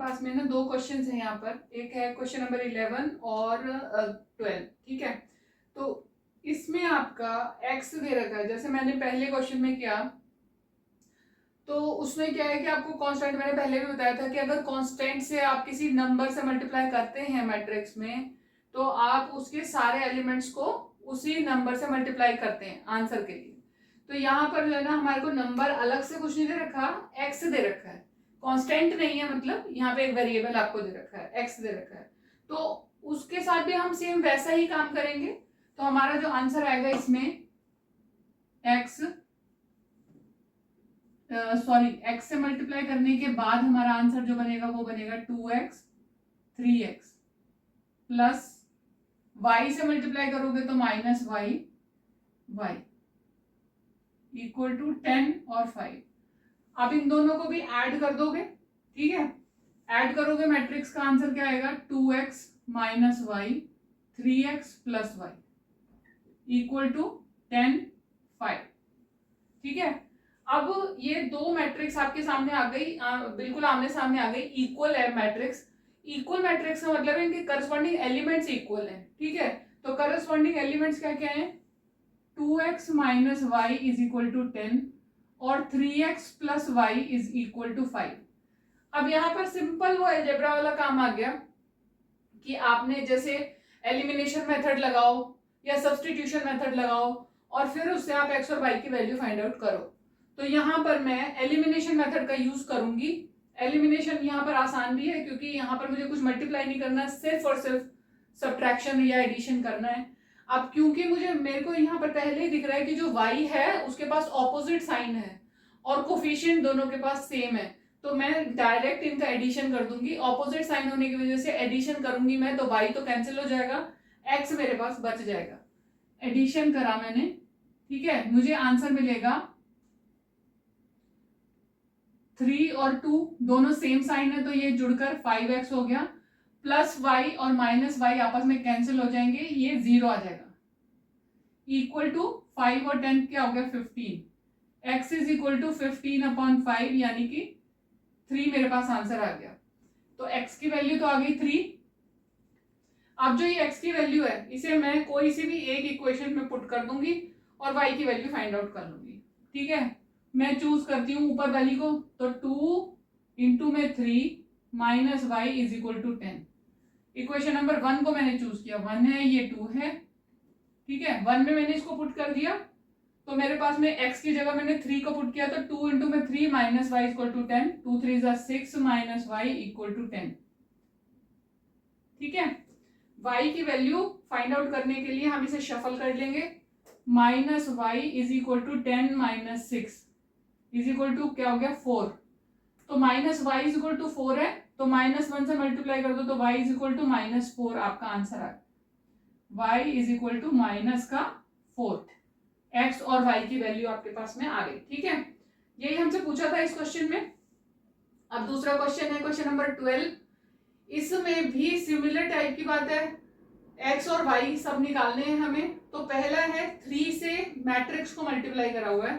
पास में ना दो क्वेश्चन हैं यहाँ पर, एक है क्वेश्चन नंबर 11 और 12, ठीक है। तो इसमें आपका x दे रखा है, जैसे मैंने पहले क्वेश्चन में किया, तो उसमें क्या है कि आपको कांस्टेंट, मैंने पहले भी बताया था कि अगर कांस्टेंट से आप किसी नंबर से मल्टीप्लाई करते हैं मैट्रिक्स में, तो आप उसके सारे एलिमेंट्स को उसी नंबर से मल्टीप्लाई करते हैं आंसर के लिए। तो यहाँ पर जो है ना, हमारे को नंबर अलग से कुछ नहीं दे रखा, एक्स दे रखा है, कांस्टेंट नहीं है, मतलब यहाँ पे एक वेरिएबल आपको दे रखा है, एक्स दे रखा है। तो उसके साथ भी हम सेम वैसा ही काम करेंगे। तो हमारा जो आंसर आएगा इसमें एक्स एक्स से मल्टीप्लाई करने के बाद हमारा आंसर जो बनेगा वो बनेगा 2x 3x प्लस y से मल्टीप्लाई करोगे तो minus Y Y equal to 10 और 5। आप इन दोनों को भी ऐड कर दोगे, ठीक है। ऐड करोगे, मैट्रिक्स का आंसर क्या आएगा, 2x minus Y 3x plus Y equal to 10 5, ठीक है। अब ये दो मैट्रिक्स आपके सामने आ गई, बिल्कुल आमने सामने आ गई, इक्वल है मैट्रिक्स। इक्वल मैट्रिक्स का मतलब है इनके करस्पॉन्डिंग एलिमेंट्स इक्वल हैं, ठीक है। तो करस्पॉन्डिंग एलिमेंट्स क्या क्या हैं, 2x minus Y is equal to 10 और 3x plus Y is equal to 5। अब यहाँ पर सिंपल वो अलजेब्रा वाला काम आ गया कि आपने जैसे एलिमिनेशन मेथड लगाओ या सब्स्टिट्यूशन मेथड लगाओ और फिर उससे आप x और y की वैल्यू फाइंड आउट करो। तो यहाँ पर मैं एलिमिनेशन मेथड का यूज करूंगी। एलिमिनेशन यहाँ पर आसान भी है क्योंकि यहाँ पर मुझे कुछ मल्टीप्लाई नहीं करना, सिर्फ और सिर्फ सब्ट्रैक्शन या एडिशन करना है। अब क्योंकि मेरे को यहाँ पर पहले ही दिख रहा है कि जो y है उसके पास ऑपोजिट साइन है और कोफिशिएंट दोनों के पास सेम है, तो मैं डायरेक्ट इनका एडिशन कर दूंगी। ऑपोजिट साइन होने की वजह से एडिशन करूंगी मैं, तो y तो कैंसिल हो जाएगा, x मेरे पास बच जाएगा। एडिशन करा मैंने, ठीक है, मुझे आंसर मिलेगा 3 और 2 दोनों सेम साइन है तो ये जुड़कर 5x हो गया, प्लस y और माइनस y आपस में कैंसिल हो जाएंगे, ये 0 आ जाएगा, इक्वल टू 5 और 10 क्या हो गया 15। x इज इक्वल टू 15/5 यानी कि 3 मेरे पास आंसर आ गया। तो x की वैल्यू तो आ गई 3। अब जो ये x की वैल्यू है इसे मैं कोई सी भी एक इक्वेशन में पुट कर दूंगी और y की वैल्यू फाइंड आउट कर लूंगी, ठीक है। मैं चूज करती हूँ ऊपर वाली को, तो 2 इंटू में 3 minus Y is equal to 10। Equation number 1 को मैंने चूज किया, 1 है, ये 2 है, ठीक है। 1 में मैंने इसको पुट कर दिया तो मेरे पास में x की जगह मैंने 3 को पुट किया, तो 2 इंटू में 3 minus y equal to 10, 2 3 6 minus y equal to 10, ठीक है। y की वैल्यू फाइंड आउट करने के लिए हम इसे शफल कर लेंगे, minus Y is equal to 10 minus 6 is equal to क्या हो गया 4। तो minus Y is equal to 4 है, तो -1 से मल्टीप्लाई कर दो तो y इज इक्वल टू -4 आपका आंसर आ गया। y is equal to -4, x और y की वैल्यू आपके पास में आ गई, ठीक है। यही हमसे पूछा था इस क्वेश्चन में। अब दूसरा क्वेश्चन है क्वेश्चन नंबर 12। इसमें भी सिमिलर टाइप की बात है, x और y सब निकालने हैं हमें। तो पहला है 3 से मैट्रिक्स को मल्टीप्लाई करा हुआ है,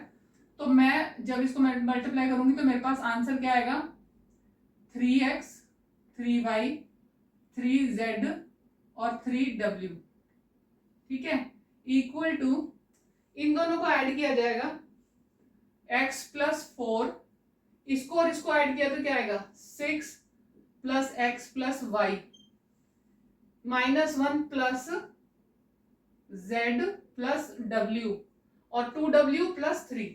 तो मैं जब इसको मल्टीप्लाई करूंगी तो मेरे पास आंसर क्या आएगा, 3x 3y 3z और 3w, ठीक है, इक्वल टू, इन दोनों को ऐड किया जाएगा, x प्लस 4, इसको और इसको ऐड किया तो क्या आएगा 6 plus x plus y -1 plus z plus w और 2w प्लस 3।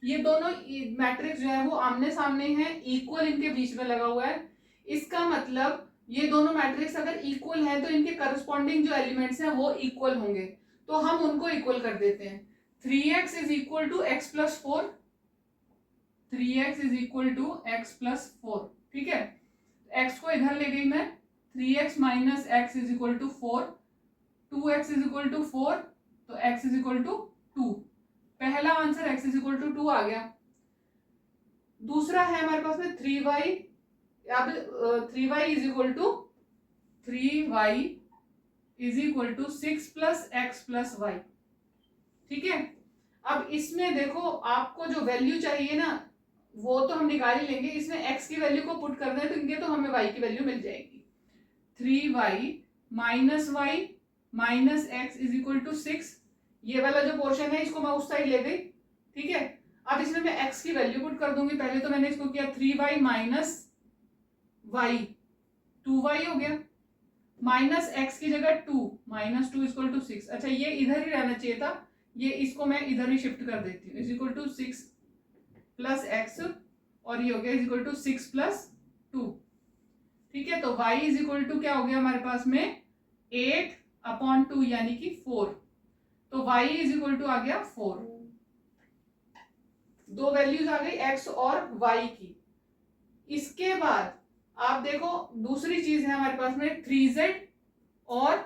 ये दोनों मैट्रिक्स जो है वो आमने सामने हैं, इक्वल इनके बीच में लगा हुआ है। इसका मतलब ये दोनों मैट्रिक्स अगर इक्वल है तो इनके करस्पॉन्डिंग जो एलिमेंट्स हैं वो इक्वल होंगे, तो हम उनको इक्वल कर देते हैं। 3x is equal to x plus 4, 3x is equal to x plus 4, ठीक है। x को इधर ले गई मैं, 3x minus x is equal to 4, 2x is equal to 4, तो x इज इक्वल टू 2। पहला answer x is equal to 2 आ गया। दूसरा है हमारे पास में 3y, अब 3y is equal to 3y is equal to 6 plus x plus y, ठीक है। अब इसमें देखो आपको जो वैल्यू चाहिए ना वो तो हम निकाल ही लेंगे, इसमें x की वैल्यू को पुट करना है तो इनके तो हमें y की वैल्यू मिल जाएगी। 3y minus y minus x is equal to 6। ये वाला जो पोर्शन है इसको मैं उस साइड ले गई, ठीक है। अब इसमें मैं x की वैल्यू पुट कर दूंगी। पहले तो मैंने इसको किया 3y माइनस वाई, 2y हो गया, माइनस x की जगह 2, माइनस 2 इक्वल टू 6। अच्छा ये इधर ही रहना चाहिए था, ये इसको मैं इधर ही शिफ्ट कर देती हूँ। Is equal to 6 plus x, और ये हो गया इज इक्वल टू 6 प्लस 2, ठीक है। तो y इज इक्वल टू क्या हो गया हमारे पास में 8/2 यानी कि 4। तो y इज इक्वल टू आ गया 4। दो वैल्यूज आ गई x और y की। इसके बाद आप देखो दूसरी चीज है हमारे पास में 3z और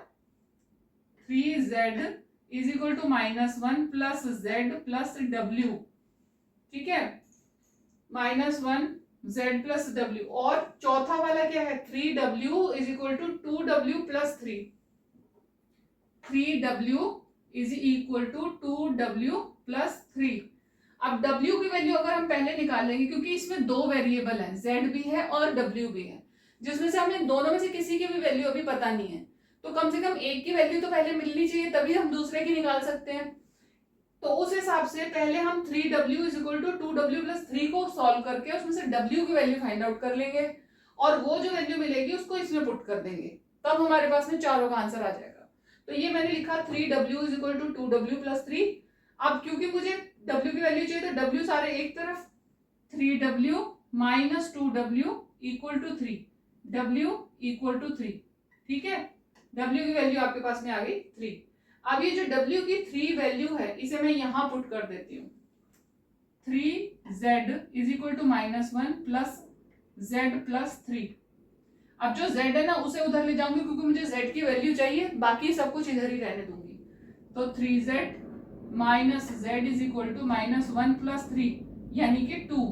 3z is equal to -1 plus z plus w, ठीक है, -1 z प्लस w। और चौथा वाला क्या है 3w is equal to 2w plus 3, 3w is equal to 2w plus 3। अब w की वैल्यू अगर हम पहले निकालेंगे, क्योंकि इसमें दो वेरिएबल हैं, z भी है और w भी है, जिसमें से हमें दोनों में से किसी की भी वैल्यू अभी पता नहीं है, तो कम से कम एक की वैल्यू तो पहले मिलनी चाहिए, तभी हम दूसरे की निकाल सकते हैं। तो उस हिसाब से पहले हम 3w is equal to 2w plus 3 को सॉल्व करके उसमें से w की वैल्यू फाइंड आउट कर लेंगे, और वो जो वैल्यू मिलेगी उसको इसमें पुट कर देंगे, तब हमारे पास में चारों का आंसर आ जाएगा। तो ये मैंने लिखा 3w is equal to 2w plus 3। अब क्योंकि मुझे w की वैल्यू चाहिए तो w सारे एक तरफ, 3w minus 2w equal to 3, w equal to 3, ठीक है। w की वैल्यू आपके पास में आ गई 3। अब ये जो w की 3 वैल्यू है इसे मैं यहां पुट कर देती हूँ। 3z is equal to -1 plus z plus 3। अब जो z है ना उसे उधर ले जाऊंगी क्योंकि मुझे z की वैल्यू चाहिए, बाकी सब कुछ इधर ही रहने दूंगी। तो 3z minus z is equal to -1 plus 3 यानी कि 2,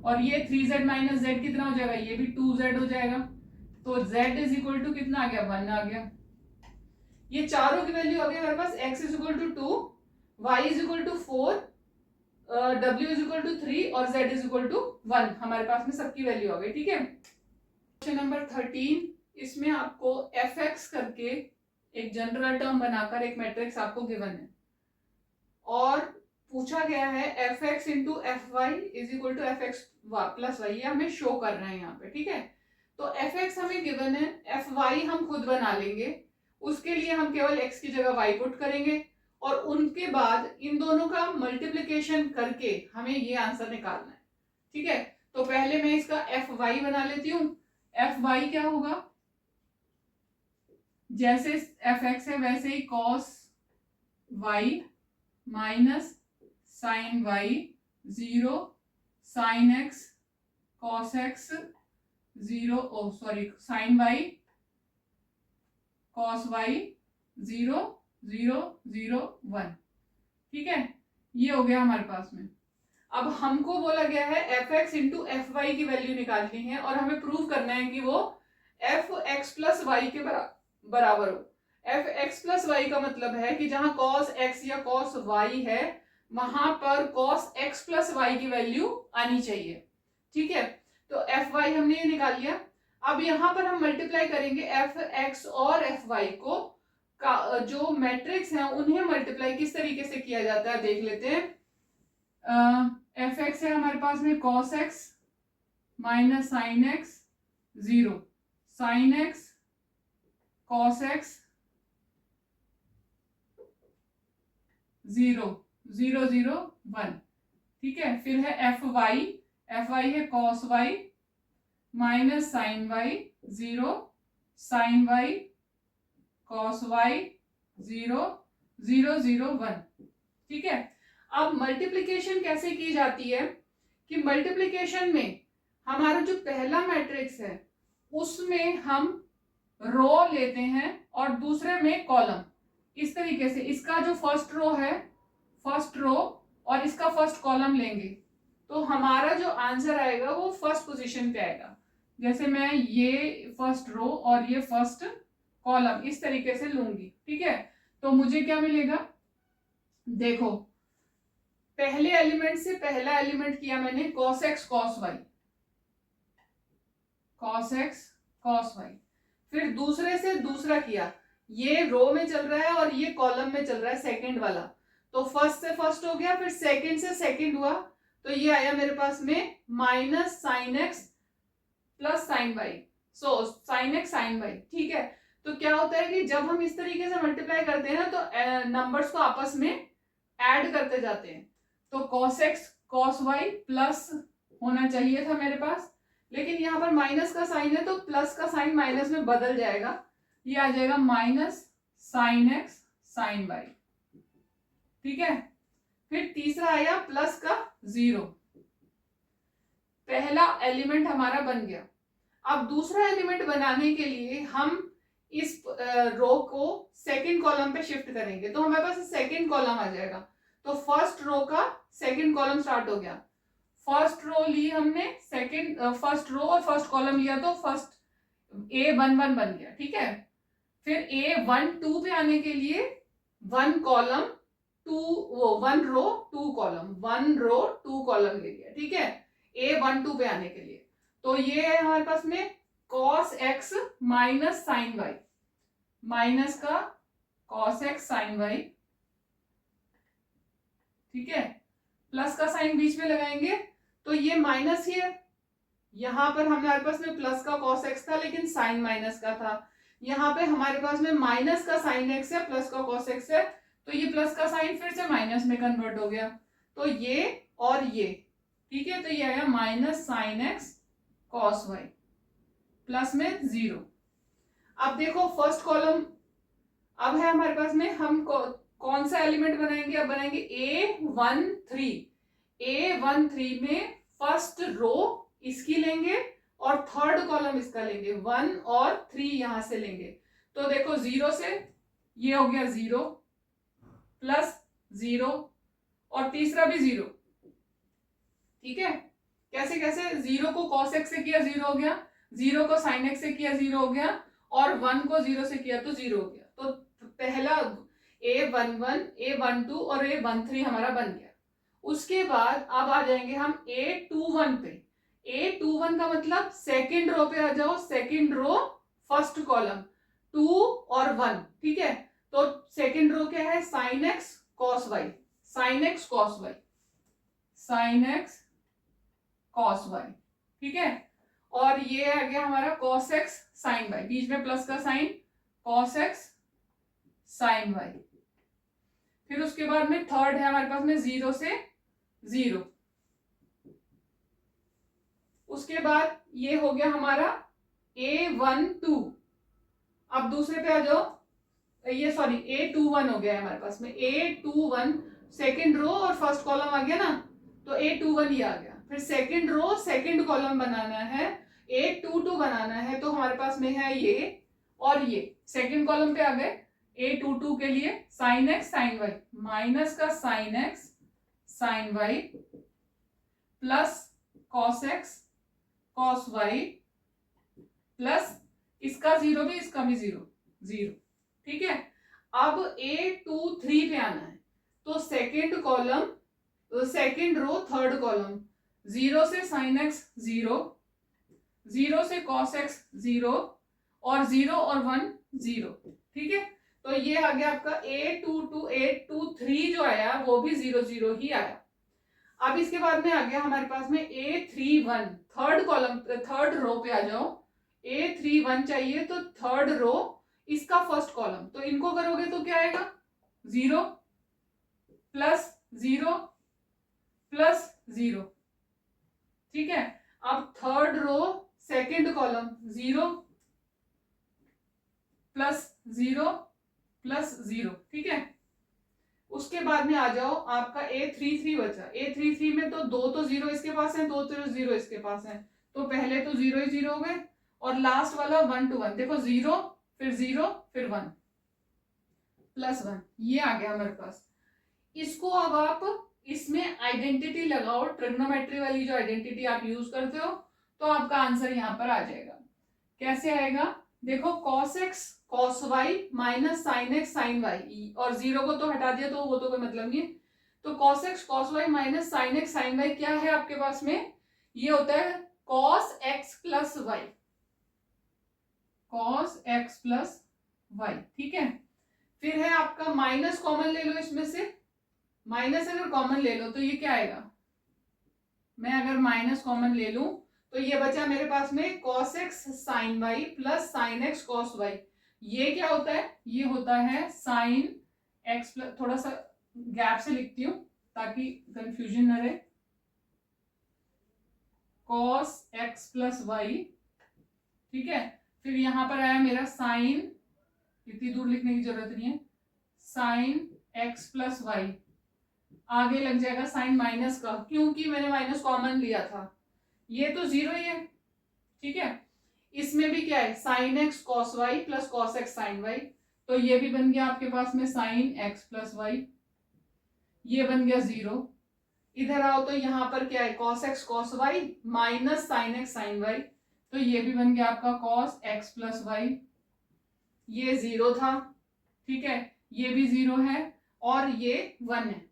और ये 3z माइनस z कितना हो जाएगा, ये भी 2z हो जाएगा। तो z इज इक्वल टू कितना आ गया, 1 आ गया। ये चारों की वैल्यू आ गई हमारे पास, x is equal to 2, y is equal to 4, w is equal to 3 और z इज इक्वल टू 1। हमारे पास में सबकी वैल्यू आ गई, ठीक है। क्वेश्चन नंबर 13, इसमें आपको fx करके एक जनरल टर्म बनाकर एक मैट्रिक्स आपको गिवन है, और पूछा गया है fx into f y is equal to f x plus y, ये हमें शो कर रहे हैं यहाँ पे, ठीक है। तो fx हमें गिवन है, fy हम खुद बना लेंगे, उसके लिए हम केवल x की जगह y पुट करेंगे, और उनके बाद इन दोनों का मल्टीप्लिकेशन करके हमें ये आंसर निकालना है, ठीक है। तो पहले मैं इसका fy बना लेती हूँ। fy क्या होगा, जैसे fx है वैसे ही cos y minus sine y 0 sine x cos x 0, oh sorry sine y cos y 0 0 0 1, ठीक है। ये हो गया हमारे पास में। अब हमको बोला गया है fx इंटू एफ वाई की वैल्यू निकालनी है, और हमें प्रूव करना है कि वो fx प्लस वाई के बराबर हो। fx प्लस वाई का मतलब है कि जहां cos x या cos y है वहां पर cos x प्लस वाई की वैल्यू आनी चाहिए, ठीक है। तो fy हमने ये निकाल लिया। अब यहां पर हम मल्टीप्लाई करेंगे fx और fy को, जो मैट्रिक्स है उन्हें मल्टीप्लाई किस तरीके से किया जाता है देख लेते हैं। fx है हमारे पास में cos x minus sine x 0 sine x cos x 0 0 0 1, ठीक है। फिर है fy है cos y minus sine y 0 sine y cos y 0 0 0 1, ठीक है। अब मल्टीप्लिकेशन कैसे की जाती है कि मल्टीप्लिकेशन में हमारा जो पहला मैट्रिक्स है उसमें हम रो लेते हैं और दूसरे में कॉलम, इस तरीके से इसका जो फर्स्ट रो है फर्स्ट रो और इसका फर्स्ट कॉलम लेंगे, तो हमारा जो आंसर आएगा वो फर्स्ट पोजीशन पे आएगा। जैसे मैं ये फर्स्ट रो और ये फर्स्ट कॉलम इस तरीके से लूंगी, ठीक है। तो मुझे क्या मिलेगा, देखो पहले एलिमेंट से पहला एलिमेंट किया मैंने cos x cos y, cos x cos y, फिर दूसरे से दूसरा किया, ये रो में चल रहा है और ये कॉलम में चल रहा है सेकंड वाला, तो फर्स्ट से फर्स्ट हो गया, फिर सेकंड से सेकंड हुआ, तो ये आया मेरे पास में minus sine x plus sine y, so sine x sine y. ठीक है, तो क्या होता है कि जब हम इस तरीके से मल्टीप्लाई करते हैं ना तो नंबर्स को आपस में ऐड करते जाते हैं, तो cos x cos y plus होना चाहिए था मेरे पास, लेकिन यहाँ पर माइनस का साइन है तो प्लस का साइन माइनस में बदल जाएगा, ये आ जाएगा minus sine x sine y. ठीक है, फिर तीसरा आया प्लस का 0, पहला एलिमेंट हमारा बन गया। अब दूसरा एलिमेंट बनाने के लिए हम इस रो को सेकंड कॉलम पे शिफ्ट करेंगे, तो हमारे पास सेकंड कॉलम आ जाएगा, तो फर्स्ट रो का सेकंड कॉलम स्टार्ट हो गया, फर्स्ट रो ली हमने, सेकंड फर्स्ट रो और फर्स्ट कॉलम लिया, तो फर्स्ट A11 बन गया। ठीक है, फिर A12 पे आने के लिए 1 कॉलम 1 रो 2 कॉलम, 1 रो 2 कॉलम ले लिया। ठीक है, A12 पे आने के लिए, तो ये है हमारे पास में cos x minus sine y, minus का cos x साइन वाई। ठीक है, प्लस का साइन बीच में लगाएंगे, तो ये माइनस ही है, यहां पर हमारे पास में प्लस का cos x था लेकिन साइन माइनस का था, यहाँ पे हमारे पास में माइनस का साइन x है, प्लस का cos x है, तो ये प्लस का साइन फिर से माइनस में कन्वर्ट हो गया, तो ये और ये। ठीक है, तो ये आया minus sine x cos y plus में 0। अब देखो फर्स्ट कॉलम अब है हमारे पास में, हम कौन सा एलिमेंट बनाएंगे, अब बनाएंगे A13, A13 में फर्स्ट रो इसकी लेंगे और थर्ड कॉलम इसका लेंगे, 1 और 3 यहां से लेंगे, तो देखो 0 से ये हो गया 0 प्लस 0 और तीसरा भी 0। ठीक है, कैसे कैसे, 0 को cos x से किया 0 हो गया, 0 को sin x से किया 0 हो गया, और 1 को 0 से किया तो 0 हो गया, तो पहला A11 A12 और A13 हमारा बन गया। उसके बाद अब आ जाएंगे हम A21 पे, A21 का मतलब सेकंड रो पे आ जाओ, सेकंड रो फर्स्ट कॉलम 2 और 1। ठीक है, तो सेकंड रो क्या है, sine x cos y, sine x cos y, sine x cos y. ठीक है, और ये आ गया हमारा cos x साइन वाई, बीच में प्लस का sine, cos x sine y. फिर उसके बाद में थर्ड है हमारे पास में 0 से 0, उसके बाद ये हो गया हमारा A12। अब दूसरे पे आ जाओ, ये सॉरी A21 हो गया है हमारे पास में, A21 सेकंड रो और फर्स्ट कॉलम आ गया ना, तो A21 ये आ गया, फिर सेकंड रो सेकंड कॉलम बनाना है, A22 बनाना है, तो हमारे पास में है ये और ये सेकंड कॉलम पे आ गए, A22 के लिए sine x sine y, minus का sine x sine y plus cos x cos y plus इसका 0 भी इसका भी 0 0। ठीक है, अब A23 पे आना है, तो second column second row third column, 0 से साइन एक्स 0, 0 से कॉस एक्स 0 और 0 और 1 0। ठीक है, तो ये आ गया आपका A22 A23 जो आया वो भी 0 0 ही आया। अब इसके बाद में आ गया हमारे पास में A31, third column third row पे आ जाओ, A31 चाहिए, तो थर्ड रो इसका फर्स्ट कॉलम, तो इनको करोगे तो क्या आएगा 0 प्लस 0 प्लस 0। ठीक है, अब third row second column 0 plus 0 plus 0। ठीक है, उसके बाद में आ जाओ आपका A33 बचा, A33 में तो 2 तो 0 इसके पास है, 2 तो 0 इसके पास है, तो पहले तो 0 ही 0 हो गए, और लास्ट वाला 1 to 1, देखो 0 फिर 0 फिर 1 प्लस 1, ये आ गया हमारे पास। इसको अब आप इसमें आइडेंटिटी लगाओ, ट्रिग्नोमेट्री वाली जो आइडेंटिटी आप यूज करते हो, तो आपका आंसर यहाँ पर आ जाएगा। कैसे आएगा, देखो cos x cos y minus sine x sine y, और 0 को तो हटा दिया तो वो तो कोई मतलब नहीं है, तो cos x cos y minus sine x sine y क्या है आपके पास में, ये होता है cos x plus y, cos x plus y, ठीक है। फिर है आपका माइनस, कॉमन ले लो इसमें से, माइनस अगर कॉमन ले लो तो ये क्या आएगा, मैं अगर माइनस कॉमन ले लूं तो ये बचा मेरे पास में cos x sin y plus sin x cos y। ये क्या होता है, ये होता है sin x प्लस, थोड़ा सा गैप से लिखती हूं ताकि कंफ्यूजन न रहे, cos x प्लस वाई, ठीक है। फिर यहां पर आया मेरा साइन, इतनी दूर लिखने की जरूरत नहीं है, साइन x प्लस वाई, आगे लग जाएगा साइन माइनस का, क्योंकि मैंने माइनस कॉमन लिया था, ये तो जीरो ही है, ठीक है। इसमें भी क्या है, sine x cos y plus cos x sine y, तो ये भी बन गया आपके पास में साइन एक्स प्लस वाई, ये बन गया जीरो। इधर आओ तो यहां पर क्या है, cos x cos y minus sine x sine y, तो ये भी बन गया आपका कॉस एक्स प्लस वाई, ये जीरो था, ठीक है, ये भी जीरो है और ये वन है।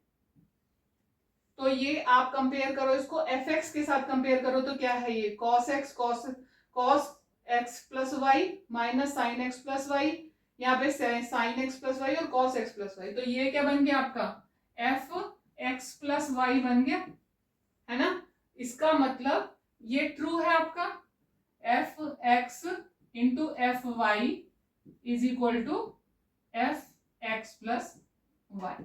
तो ये आप कंपेयर करो इसको एफ एक्स के साथ कंपेयर करो तो क्या है, ये cos x cos x plus y minus sine x plus y, यहाँ पे साइन एक्स प्लस वाई और कॉस एक्स प्लस वाई, तो ये क्या बन गया आपका एफ एक्स प्लस वाई बन गया, है ना। इसका मतलब ये ट्रू है आपका, f x into f y is equal to f x plus Y.